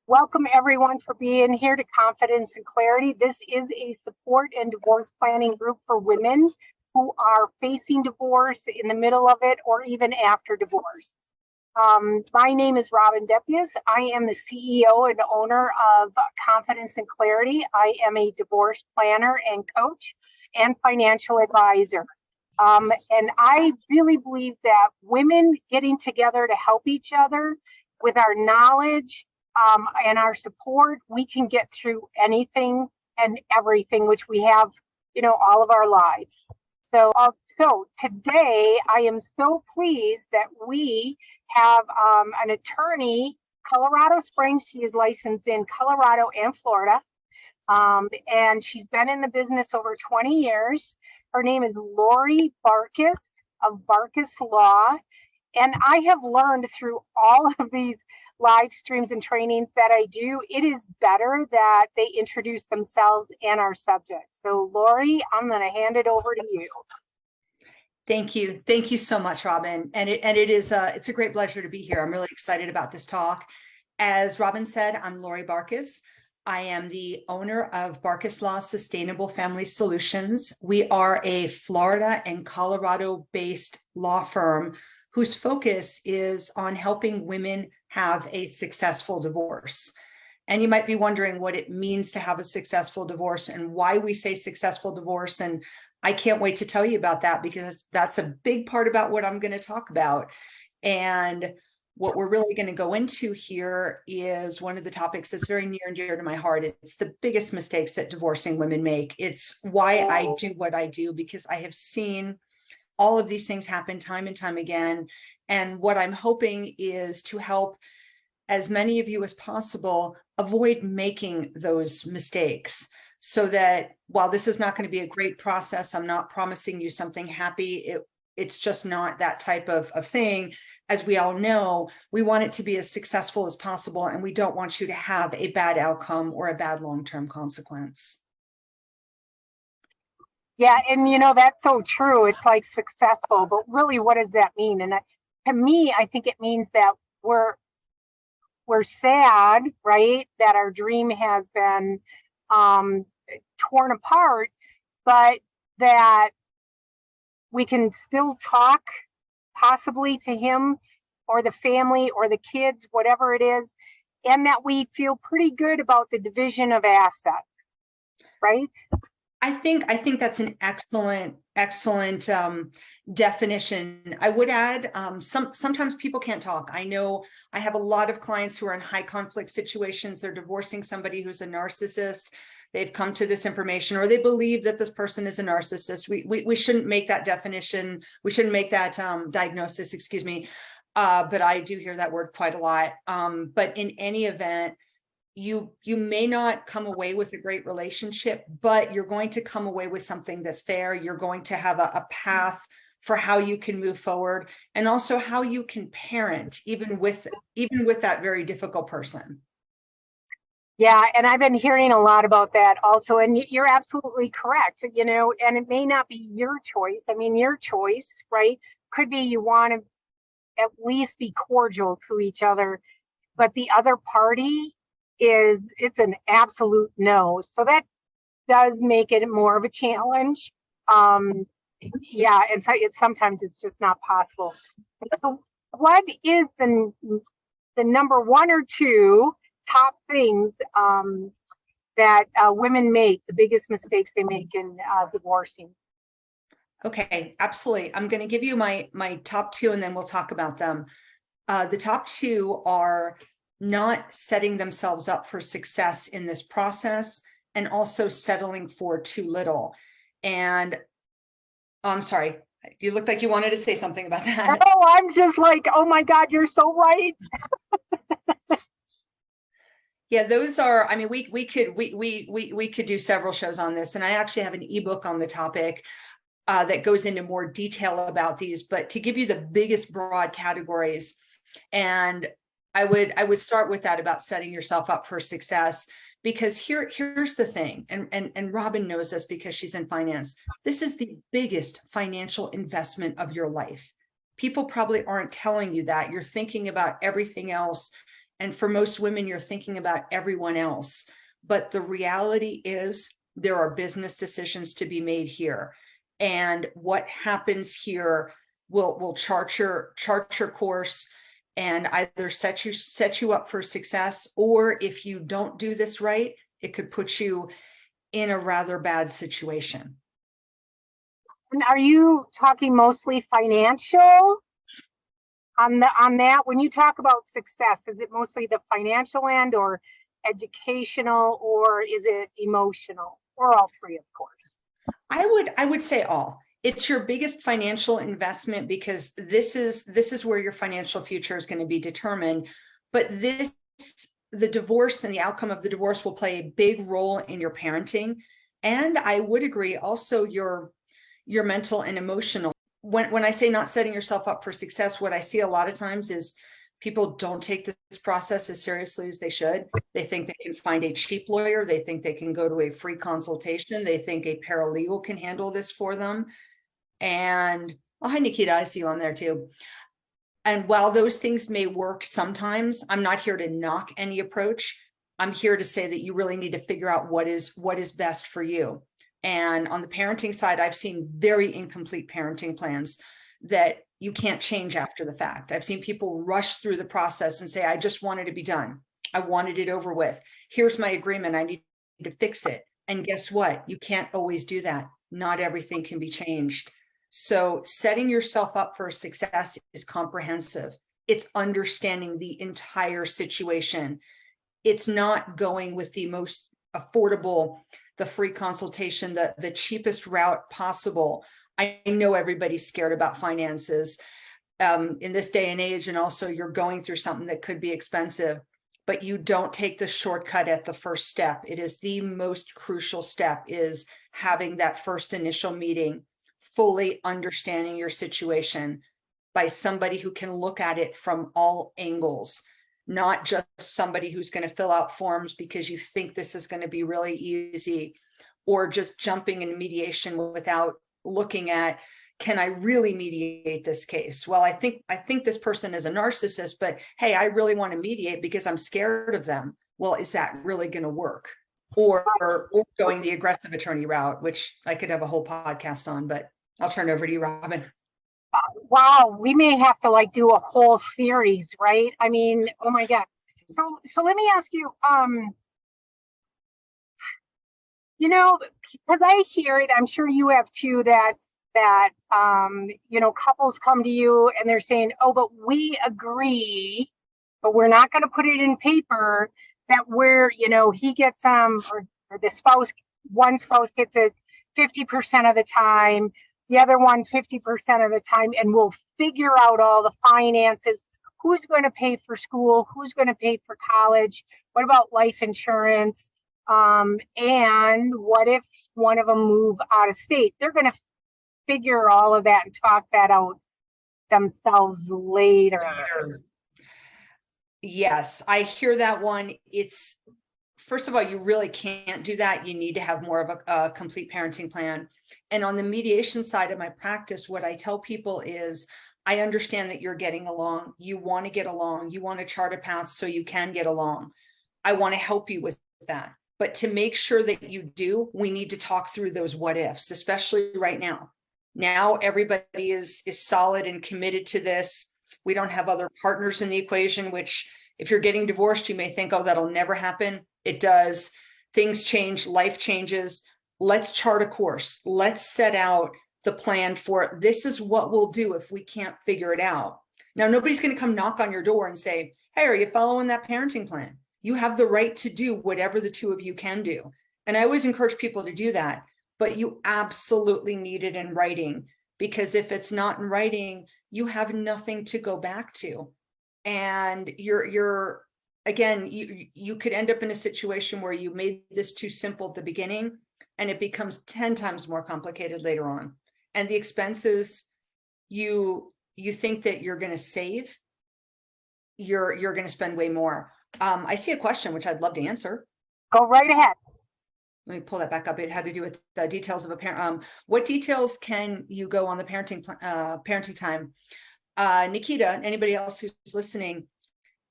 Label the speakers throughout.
Speaker 1: Welcome everyone for being here to Confidence and Clarity. This is a support and divorce planning group for women who are facing divorce, in the middle of it, or even after divorce. My name is Robin Depies. I am the CEO and owner of Confidence and Clarity. I am a divorce planner and coach and financial advisor. And I really believe that women getting together to help each other with our knowledge and our support, we can get through anything and everything, which we have, all of our lives. So today I am so pleased that we have an attorney, Colorado Springs. She is licensed in Colorado and Florida. And she's been in the business over 20 years. Her name is Lori Barkus of Barkus Law. And I have learned through all of these live streams and trainings that I do, it is better that they introduce themselves and our subject. So Lori, I'm going to hand it over to you.
Speaker 2: Thank you. Thank you so much, Robin. And it's a great pleasure to be here. I'm really excited about this talk. As Robin said, I'm Lori Barkus. I am the owner of Barkus Law Sustainable Family Solutions. We are a Florida and Colorado-based law firm whose focus is on helping women have a successful divorce. And you might be wondering what it means to have a successful divorce and why we say successful divorce. And I can't wait to tell you about that, because that's a big part about what I'm going to talk about. And what we're really going to go into here is one of the topics that's very near and dear to my heart. It's the biggest mistakes that divorcing women make. It's why I do what I do, because I have seen all of these things happen time and time again. And what I'm hoping is to help as many of you as possible avoid making those mistakes, so that while this is not going to be a great process, I'm not promising you something happy. It's just not that type of thing. As we all know, we want it to be as successful as possible, and we don't want you to have a bad outcome or a bad long-term consequence.
Speaker 1: Yeah, and that's so true. It's like successful, but really, what does that mean? And to me, I think it means that we're sad, right? That our dream has been torn apart, but that we can still talk possibly to him or the family or the kids, whatever it is, and that we feel pretty good about the division of assets, right?
Speaker 2: I think that's an excellent definition. I would add, sometimes people can't talk. I know I have a lot of clients who are in high conflict situations. They're divorcing somebody who's a narcissist. They've come to this information, or they believe that this person is a narcissist. We shouldn't make that definition. We shouldn't make that diagnosis, excuse me. But I do hear that word quite a lot. But in any event, you may not come away with a great relationship, but you're going to come away with something that's fair. You're going to have a path for how you can move forward, and also how you can parent, even with that very difficult person.
Speaker 1: Yeah, and I've been hearing a lot about that also, and you're absolutely correct, and it may not be your choice. I mean, your choice, right, could be you want to at least be cordial to each other, but the other party it's an absolute no. So that does make it more of a challenge. Yeah, and so sometimes it's just not possible. So what is the number one or two top things that women make, the biggest mistakes they make in divorcing?
Speaker 2: Okay, absolutely. I'm going to give you my top two, and then we'll talk about them. The top two are not setting themselves up for success in this process, and also settling for too little. And I'm sorry, you looked like you wanted to say something about that.
Speaker 1: Oh, I'm just like, oh my God, you're so right.
Speaker 2: Yeah, those are, I mean, we could do several shows on this, and I actually have an ebook on the topic that goes into more detail about these. But to give you the biggest broad categories, and I would start with that about setting yourself up for success, because here's the thing, and Robin knows this because she's in finance. This is the biggest financial investment of your life. People probably aren't telling you that. You're thinking about everything else And for most women, you're thinking about everyone else. But the reality is there are business decisions to be made here. And what happens here will chart your course and either set you up for success, or if you don't do this right, it could put you in a rather bad situation.
Speaker 1: And are you talking mostly financial on that? When you talk about success, is it mostly the financial end or educational, or is it emotional, or all three, of course?
Speaker 2: I would say all. It's your biggest financial investment because this is where your financial future is going to be determined. But the divorce and the outcome of the divorce will play a big role in your parenting. And I would agree also your mental and emotional. When I say not setting yourself up for success, what I see a lot of times is people don't take this process as seriously as they should. They think they can find a cheap lawyer. They think they can go to a free consultation. They think a paralegal can handle this for them. And oh, hi, Nikita, I see you on there too. And while those things may work sometimes, I'm not here to knock any approach. I'm here to say that you really need to figure out what is best for you. And on the parenting side, I've seen very incomplete parenting plans that you can't change after the fact. I've seen people rush through the process and say, I just wanted to be done. I wanted it over with. Here's my agreement. I need to fix it. And guess what? You can't always do that. Not everything can be changed. So setting yourself up for success is comprehensive. It's understanding the entire situation. It's not going with the most affordable, the free consultation, the cheapest route possible. I know everybody's scared about finances in this day and age, and also you're going through something that could be expensive, but you don't take the shortcut at the first step. It is the most crucial step, is having that first initial meeting, fully understanding your situation by somebody who can look at it from all angles, not just somebody who's going to fill out forms because you think this is going to be really easy, or just jumping in mediation without looking at, can I really mediate this case? Well, I think this person is a narcissist, but hey, I really want to mediate because I'm scared of them. Well, is that really going to work? Or going the aggressive attorney route, which I could have a whole podcast on, but I'll turn over to you, Robin.
Speaker 1: Wow, we may have to do a whole series, right? I mean, oh my God. So let me ask you, because I hear it, I'm sure you have too, that couples come to you and they're saying, oh, but we agree, but we're not going to put it in paper that he gets or the spouse, one spouse gets it 50% of the time, the other one 50% of the time, and we'll figure out all the finances. Who's going to pay for school? Who's going to pay for college? What about life insurance? And what if one of them move out of state? They're going to figure all of that and talk that out themselves later.
Speaker 2: Yes, I hear that one. It's, first of all, you really can't do that. You need to have more of a complete parenting plan. And on the mediation side of my practice, what I tell people is, I understand that you're getting along. You want to get along. You want to chart a path so you can get along. I want to help you with that. But to make sure that you do, we need to talk through those what ifs, especially right now. Now everybody is solid and committed to this. We don't have other partners in the equation, which if you're getting divorced, you may think, oh, that'll never happen. It does. Things change, life changes. Let's chart a course. Let's set out the plan for, this is what we'll do if we can't figure it out. Now, nobody's going to come knock on your door and say, hey, are you following that parenting plan? You have the right to do whatever the two of you can do. And I always encourage people to do that, but you absolutely need it in writing, because if it's not in writing, you have nothing to go back to. And you're again, you could end up in a situation where you made this too simple at the beginning and it becomes 10 times more complicated later on. And the expenses you think that you're going to save, you're going to spend way more. I see a question which I'd love to answer.
Speaker 1: Go right ahead.
Speaker 2: Let me pull that back up. It had to do with the details of a parent. What details can you go on the parenting time? Nikita, anybody else who's listening,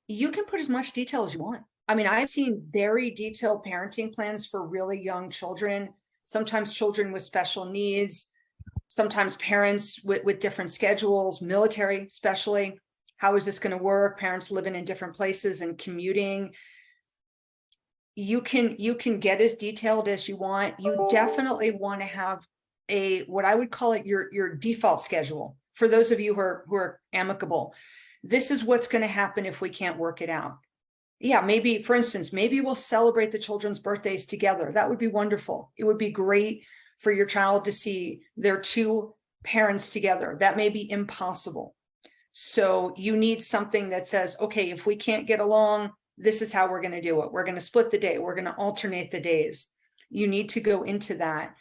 Speaker 2: you can put as much detail as you want. I mean, I've seen very detailed parenting plans for really young children, sometimes children with special needs, sometimes parents with different schedules, military especially. How is this going to work? Parents living in different places and commuting. You can get as detailed as you want. You definitely want to have a, what I would call it, your default schedule. For those of you who are amicable, this is what's going to happen if we can't work it out. Yeah, maybe, for instance, maybe we'll celebrate the children's birthdays together. That would be wonderful. It would be great for your child to see their two parents together. That may be impossible. So you need something that says, okay, if we can't get along, this is how we're going to do it. We're going to split the day. We're going to alternate the days. You need to go into that.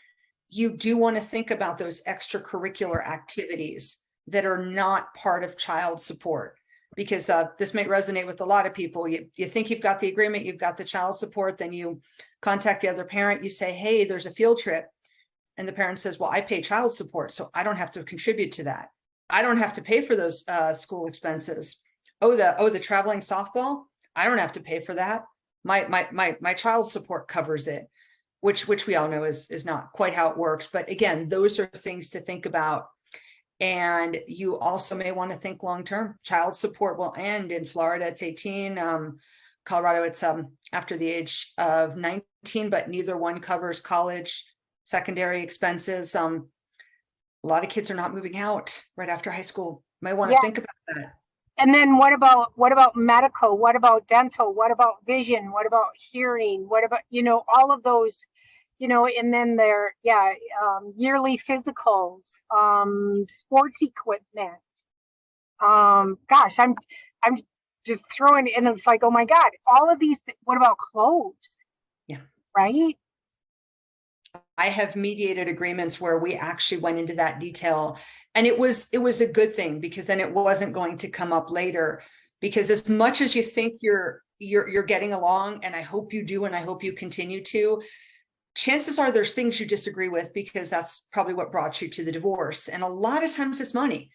Speaker 2: You do want to think about those extracurricular activities that are not part of child support, because this may resonate with a lot of people. You think you've got the agreement, you've got the child support, then you contact the other parent, you say, hey, there's a field trip. And the parent says, well, I pay child support, so I don't have to contribute to that. I don't have to pay for those school expenses. Oh, the traveling softball, I don't have to pay for that. My child support covers it, which we all know is not quite how it works. But again, those are things to think about. And you also may want to think long-term. Child support will end in Florida. It's 18. Colorado, it's after the age of 19, but neither one covers college, secondary expenses. A lot of kids are not moving out right after high school. You might want to think about that.
Speaker 1: And then what about medical? What about dental? What about vision? What about hearing? What about, all of those, and then their, yearly physicals, sports equipment. Gosh, I'm just throwing, and it's like, oh my God, all of these, what about clothes?
Speaker 2: Yeah.
Speaker 1: Right.
Speaker 2: I have mediated agreements where we actually went into that detail, and it was a good thing, because then it wasn't going to come up later. Because as much as you think you're getting along, and I hope you do, and I hope you continue to, chances are there's things you disagree with, because that's probably what brought you to the divorce. And a lot of times it's money.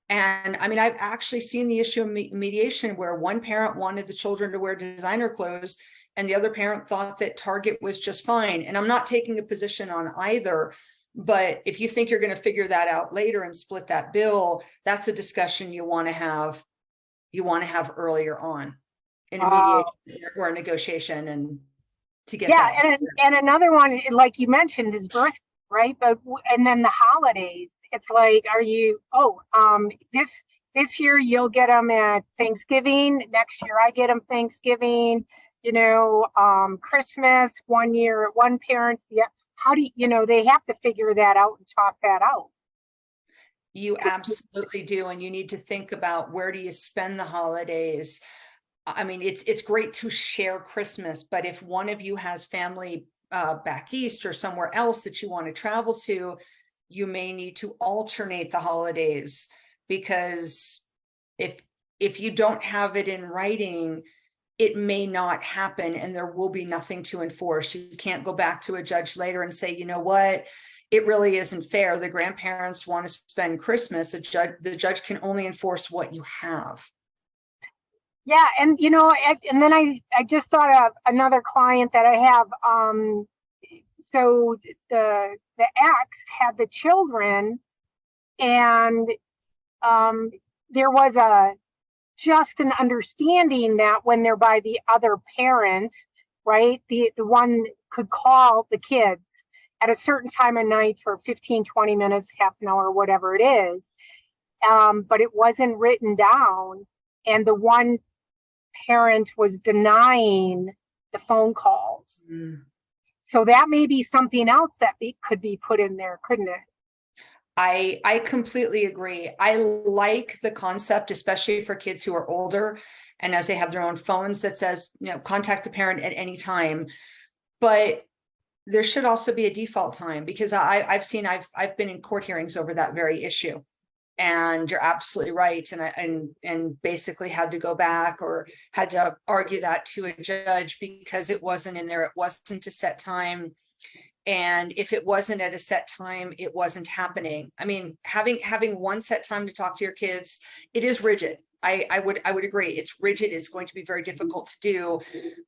Speaker 2: And I mean, I've actually seen the issue of mediation where one parent wanted the children to wear designer clothes and the other parent thought that Target was just fine. And I'm not taking a position on either, but if you think you're going to figure that out later and split that bill, that's a discussion you want to have earlier on in a mediation or a negotiation, and to get that.
Speaker 1: And another one, like you mentioned, is birth, right? And then the holidays. It's like, are you? This year you'll get them at Thanksgiving. Next year I get them Thanksgiving. Christmas. One year one parent. Yeah. How do they have to figure that out and talk that out?
Speaker 2: You absolutely do, and you need to think about, where do you spend the holidays? I mean, it's great to share Christmas, but if one of you has family back east or somewhere else that you want to travel to, you may need to alternate the holidays, because if you don't have it in writing, it may not happen, and there will be nothing to enforce. You can't go back to a judge later and say, you know what, it really isn't fair. The grandparents want to spend Christmas. The judge can only enforce what you have.
Speaker 1: Yeah, and and then I just thought of another client that I have. So the ex had the children, and there was just an understanding that when they're by the other parent, right, the one could call the kids at a certain time of night for 15, 20 minutes, half an hour, whatever it is. But it wasn't written down, and the one parent was denying the phone calls. So that may be something else that could be put in there, couldn't it?
Speaker 2: I completely agree. I like the concept, especially for kids who are older and as they have their own phones, that says, contact the parent at any time. But there should also be a default time, because I've been in court hearings over that very issue. And you're absolutely right. And basically had to go back or had to argue that to a judge because it wasn't in there. It wasn't a set time. And if it wasn't at a set time, it wasn't happening. I mean, having one set time to talk to your kids, it is rigid. I would agree. It's rigid. It's going to be very difficult to do,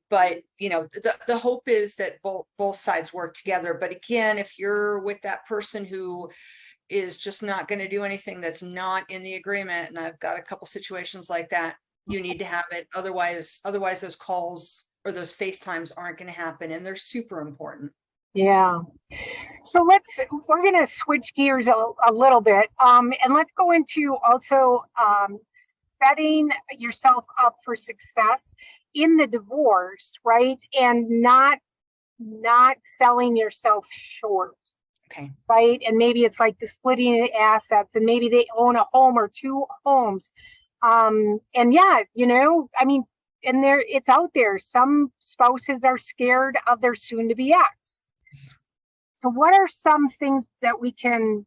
Speaker 2: but the hope is that both sides work together. But again, if you're with that person who is just not going to do anything that's not in the agreement, and I've got a couple situations like that, you need to have it. Otherwise those calls or those FaceTimes aren't going to happen, and they're super important.
Speaker 1: Yeah. So we're going to switch gears a little bit. And let's go into also setting yourself up for success in the divorce, right? And not selling yourself short.
Speaker 2: Okay.
Speaker 1: Right. And maybe it's like the splitting the assets, and maybe they own a home or two homes. And yeah, I mean, and it's out there. Some spouses are scared of their soon to be ex. So what are some things that we can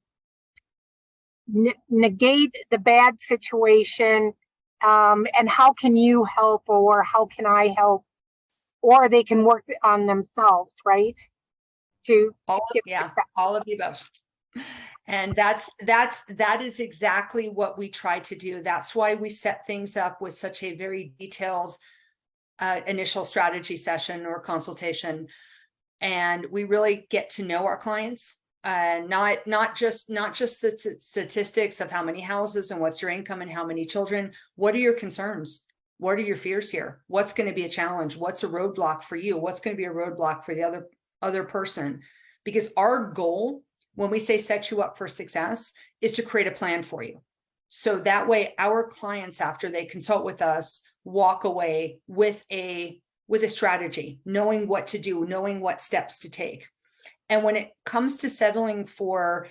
Speaker 1: negate the bad situation? And how can you help, or how can I help? Or they can work on themselves, right?
Speaker 2: All of the above. And that is exactly what we try to do. That's why we set things up with such a very detailed initial strategy session or consultation. And we really get to know our clients, not just the statistics of how many houses and what's your income and how many children. What are your concerns? What are your fears here? What's going to be a challenge? What's a roadblock for you? What's going to be a roadblock for the other person? Because our goal, when we say set you up for success, is to create a plan for you. So that way our clients, after they consult with us, walk away with a strategy, knowing what to do, knowing what steps to take. And when it comes to settling for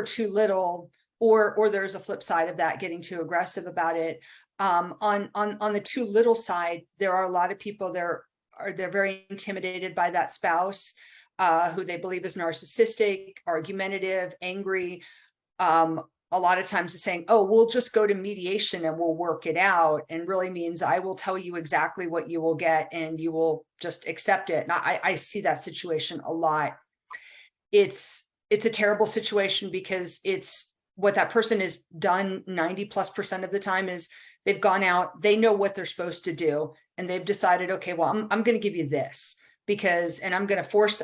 Speaker 2: too little, or there's a flip side of that, getting too aggressive about it, on the too little side, there are a lot of people they're very intimidated by that spouse, who they believe is narcissistic, argumentative, angry. A lot of times it's saying, oh, we'll just go to mediation and we'll work it out, and really means I will tell you exactly what you will get and you will just accept it. And I see that situation a lot. It's a terrible situation, because it's what that person has done 90+% of the time is they've gone out, they know what they're supposed to do, and they've decided, okay, well, I'm going to give you this and I'm going to force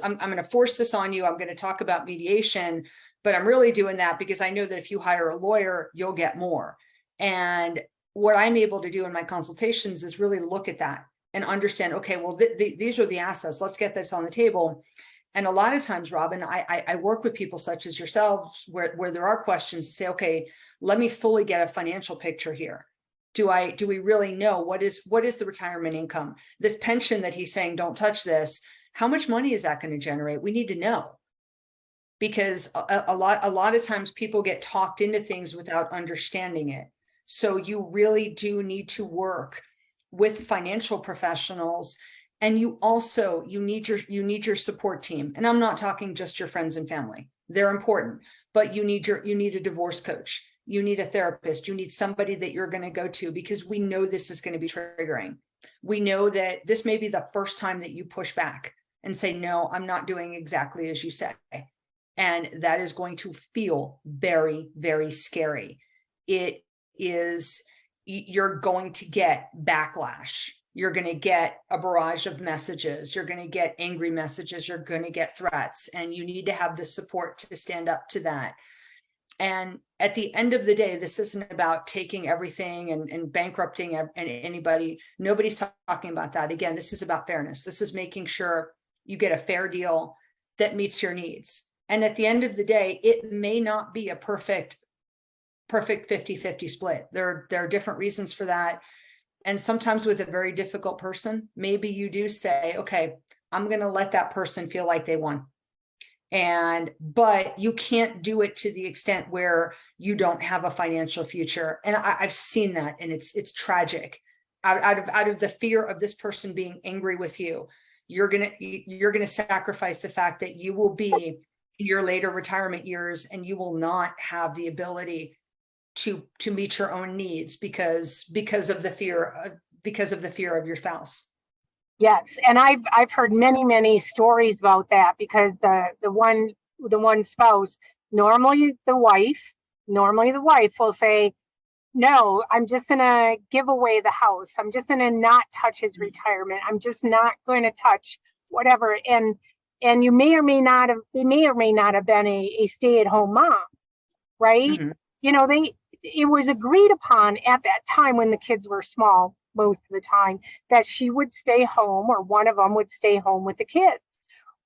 Speaker 2: this on you. I'm going to talk about mediation, but I'm really doing that because I know that if you hire a lawyer, you'll get more. And what I'm able to do in my consultations is really look at that and understand, okay, well, these are the assets. Let's get this on the table. And a lot of times, Robin, I work with people such as yourselves where there are questions to say, okay, let me fully get a financial picture here. Do we really know what is the retirement income? This pension that he's saying, don't touch this. How much money is that going to generate? We need to know, because a lot of times people get talked into things without understanding it. So you really do need to work with financial professionals, and you need your support team. And I'm not talking just your friends and family. They're important, but you need a divorce coach. You need a therapist. You need somebody that you're going to go to, because we know this is going to be triggering. We know that this may be the first time that you push back and say, no, I'm not doing exactly as you say. And that is going to feel very, very scary. You're going to get backlash. You're going to get a barrage of messages. You're going to get angry messages. You're going to get threats. And you need to have the support to stand up to that. And at the end of the day, this isn't about taking everything and bankrupting anybody. Nobody's talking about that. Again, this is about fairness. This is making sure you get a fair deal that meets your needs. And at the end of the day, it may not be a perfect 50-50 split. There are different reasons for that. And sometimes with a very difficult person, maybe you do say, okay, I'm going to let that person feel like they won. But you can't do it to the extent where you don't have a financial future. And I've seen that, and it's tragic. Out of the fear of this person being angry with you, you're gonna sacrifice the fact that you will be in your later retirement years, and you will not have the ability to meet your own needs because of the fear of your spouse.
Speaker 1: Yes, and I've heard many stories about that, because the one spouse, normally the wife will say, no, I'm just going to give away the house. I'm just going to not touch his retirement. I'm just not going to touch whatever. And you may or may not have, they may or may not have been a stay-at-home mom, right?
Speaker 2: Mhm.
Speaker 1: You know, it was agreed upon at that time when the kids were small, most of the time, that she would stay home or one of them would stay home with the kids.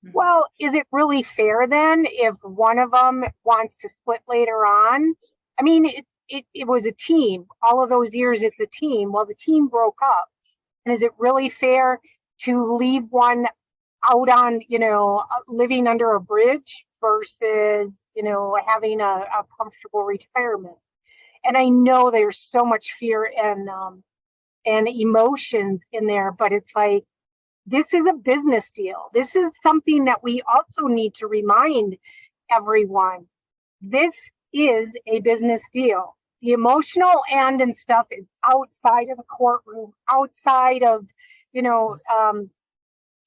Speaker 2: Mhm.
Speaker 1: Well, is it really fair then if one of them wants to split later on? I mean, it was a team. All of those years, it's a team. Well, the team broke up. And is it really fair to leave one out on, living under a bridge versus, having a comfortable retirement? And I know there's so much fear and emotions in there, but it's like, this is a business deal. This is something that we also need to remind everyone. This is a business deal. The emotional and stuff is outside of the courtroom, outside of, you know,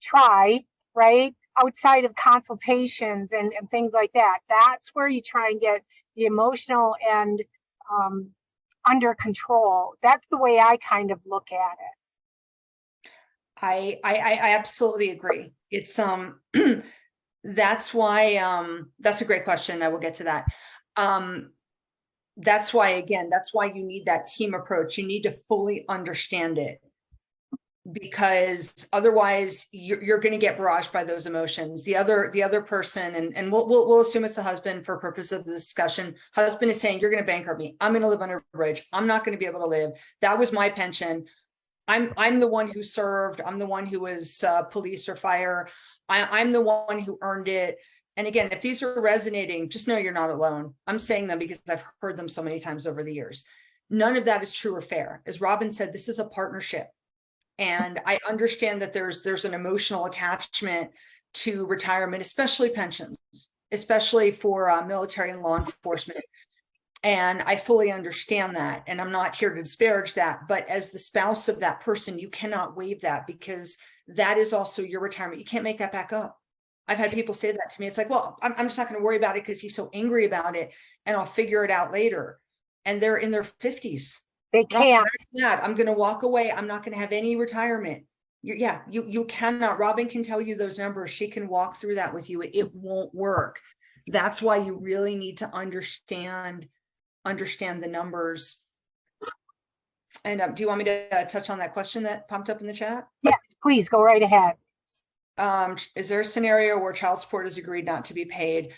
Speaker 1: try, right? Outside of consultations and things like that. That's where you try and get the emotional and um, under control. That's the way I kind of look at it.
Speaker 2: I absolutely agree. It's that's why that's a great question. I will get to that. That's why, again, that's why you need that team approach. You need to fully understand it, because otherwise you're going to get barraged by those emotions. The other person, and we'll assume it's a husband for purpose of the discussion. Husband is saying, you're going to bankrupt me. I'm going to live under a bridge. I'm not going to be able to live. That was my pension. I'm the one who served. I'm the one who was police or fire. I'm the one who earned it. And again, if these are resonating, just know you're not alone. I'm saying them because I've heard them so many times over the years. None of that is true or fair. As Robin said, this is a partnership. And I understand that there's an emotional attachment to retirement, especially pensions, especially for military and law enforcement. And I fully understand that. And I'm not here to disparage that. But as the spouse of that person, you cannot waive that, because that is also your retirement. You can't make that back up. I've had people say that to me. It's like, well, I'm just not going to worry about it because he's so angry about it, and I'll figure it out later. And they're in their 50s.
Speaker 1: They can't.
Speaker 2: I'm going to walk away. I'm not going to have any retirement. You cannot. Robin can tell you those numbers. She can walk through that with you. It won't work. That's why you really need to understand the numbers. And do you want me to touch on that question that popped up in the chat?
Speaker 1: Yes, please go right ahead.
Speaker 2: Is there a scenario where child support is agreed not to be paid?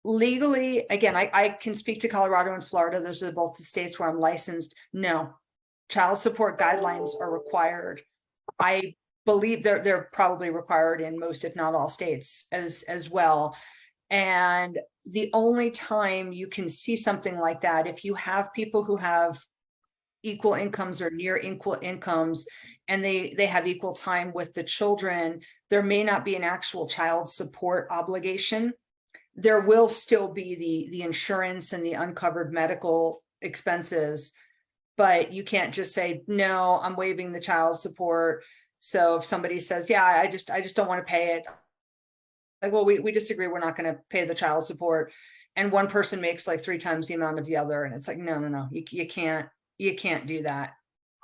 Speaker 2: Legally, again, I can speak to Colorado and Florida. Those are both the states where I'm licensed. No, child support guidelines are required. I believe they're probably required in most, if not all, states as well. And the only time you can see something like that, if you have people who have equal incomes or near equal incomes, and they have equal time with the children, there may not be an actual child support obligation. There will still be the insurance and the uncovered medical expenses, but you can't just say, no, I'm waiving the child support. So if somebody says, yeah, I just don't want to pay it, like, well, we disagree. We're not going to pay the child support. And one person makes like 3 times the amount of the other. And it's like, no, you can't do that.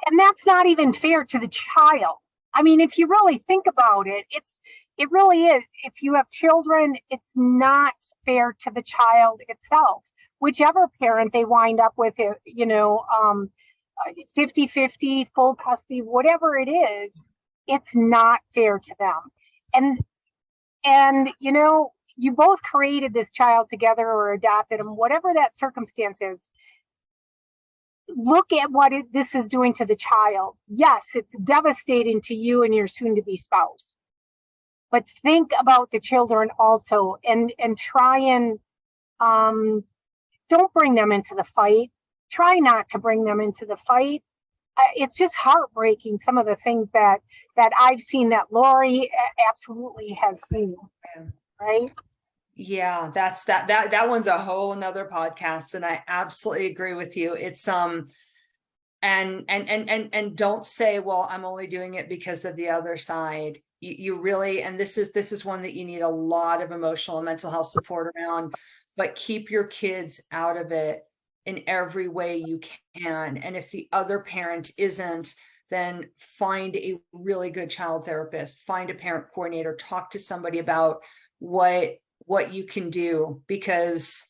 Speaker 1: And that's not even fair to the child. I mean, if you really think about it, it really is. If you have children, it's not fair to the child itself. Whichever parent they wind up with, 50-50, full custody, whatever it is, it's not fair to them. And you both created this child together or adopted them, whatever that circumstance is. Look at what this is doing to the child. Yes, it's devastating to you and your soon-to-be spouse. But think about the children also, and try and don't bring them into the fight. Try not to bring them into the fight. It's just heartbreaking, some of the things that I've seen that Lori absolutely has seen, right?
Speaker 2: Yeah, that one's a whole another podcast, and I absolutely agree with you. It's and don't say, well, I'm only doing it because of the other side. You really, and this is one that you need a lot of emotional and mental health support around, but keep your kids out of it. in every way you can. And if the other parent isn't, then find a really good child therapist, find a parent coordinator, talk to somebody about what you can do, because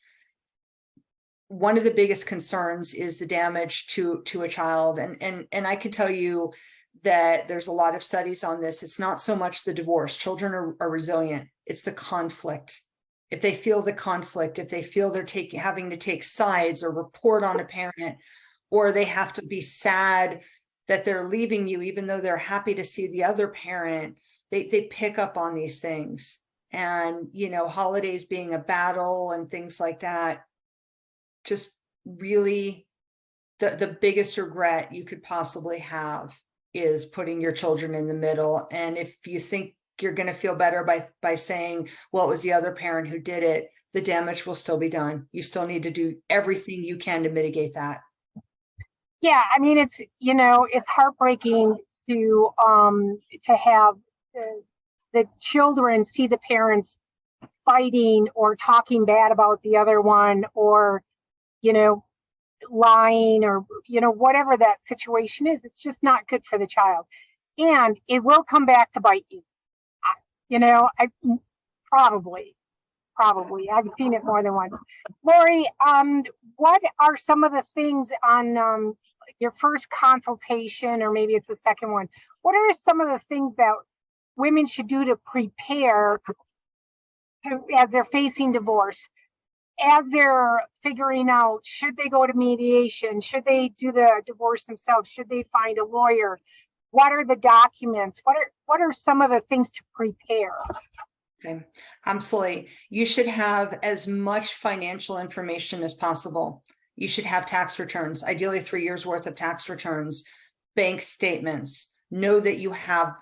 Speaker 2: one of the biggest concerns is the damage to a child. And I can tell you that there's a lot of studies on this. It's not so much the divorce. Children are resilient. It's the conflict. If they feel the conflict, if they feel they're having to take sides or report on a parent, or they have to be sad that they're leaving you, even though they're happy to see the other parent, they pick up on these things. And, you know, holidays being a battle and things like that, just really the biggest regret you could possibly have is putting your children in the middle. And if you think you're going to feel better by saying, well, it was the other parent who did it, the damage will still be done. You still need to do everything you can to mitigate that.
Speaker 1: Yeah, I mean, it's, you know, it's heartbreaking to have the children see the parents fighting or talking bad about the other one, or, you know, lying, or, you know, whatever that situation is. It's just not good for the child, and it will come back to bite you. You know, I probably I've seen it more than once. Lori, what are some of the things on your first consultation, or maybe it's the second one? What are some of the things that women should do to prepare as they're facing divorce, as they're figuring out, should they go to mediation? Should they do the divorce themselves? Should they find a lawyer? What are the documents? What are some of the things to prepare?
Speaker 2: Okay, absolutely. You should have as much financial information as possible. You should have tax returns, ideally 3 years worth of tax returns, bank statements. Know that you have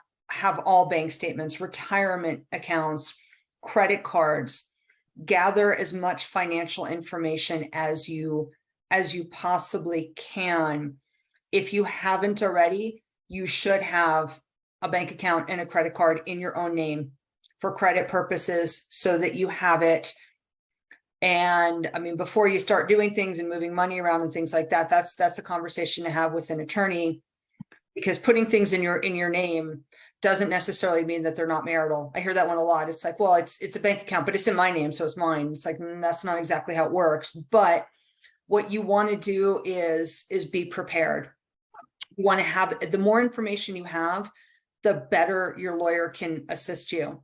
Speaker 2: all bank statements, retirement accounts, credit cards. Gather as much financial information as you possibly can. If you haven't already, you should have a bank account and a credit card in your own name for credit purposes, so that you have it. And I mean, before you start doing things and moving money around and things like that, that's a conversation to have with an attorney, because putting things in your name doesn't necessarily mean that they're not marital. I hear that one a lot. It's like, well, it's a bank account, but it's in my name, so it's mine. It's like, that's not exactly how it works. But what you want to do is be prepared. You want to have, the more information you have, the better your lawyer can assist you.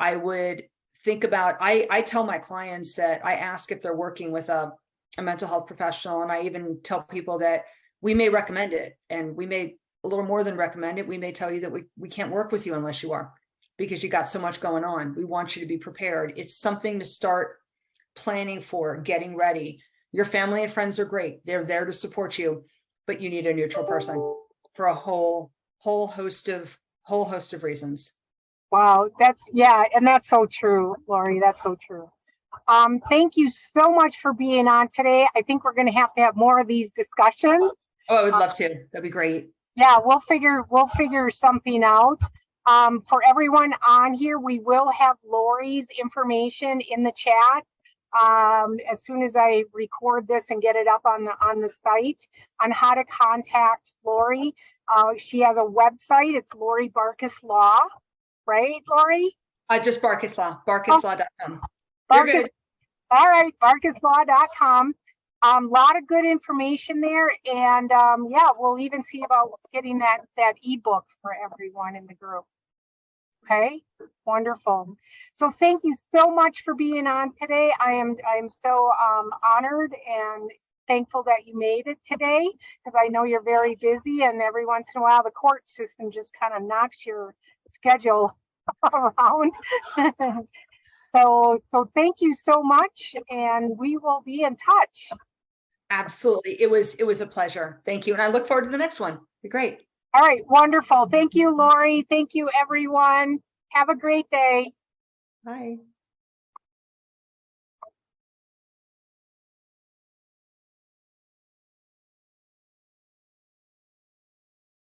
Speaker 2: I would think about, I tell my clients that I ask if they're working with a mental health professional, and I even tell people that we may recommend it, and we may a little more than recommend it. We may tell you that we can't work with you unless you are, because you got so much going on. We want you to be prepared. It's something to start planning for, getting ready. Your family and friends are great. They're there to support you, but you need a neutral person for a whole host of reasons.
Speaker 1: Wow, and that's so true, Lori. That's so true. Thank you so much for being on today. I think we're going to have more of these discussions.
Speaker 2: Oh, I would love to. That'd be great.
Speaker 1: Yeah, we'll figure something out. For everyone on here, we will have Lori's information in the chat as soon as I record this and get it up on the site on how to contact Lori. She has a website. It's Lori Barkus Law, right, Lori?
Speaker 2: Just Barkus Law, barkuslaw.com.
Speaker 1: You're good. All right, barkuslaw.com. Lot of good information there, and yeah, we'll even see about getting that ebook for everyone in the group. Okay, wonderful. So thank you so much for being on today. I am so honored and thankful that you made it today, because I know you're very busy, and every once in a while the court system just kind of knocks your schedule around. So thank you so much, and we will be in touch.
Speaker 2: Absolutely. It was a pleasure. Thank you. And I look forward to the next one. Be great.
Speaker 1: All right. Wonderful. Thank you, Lori. Thank you, everyone. Have a great day.
Speaker 2: Bye.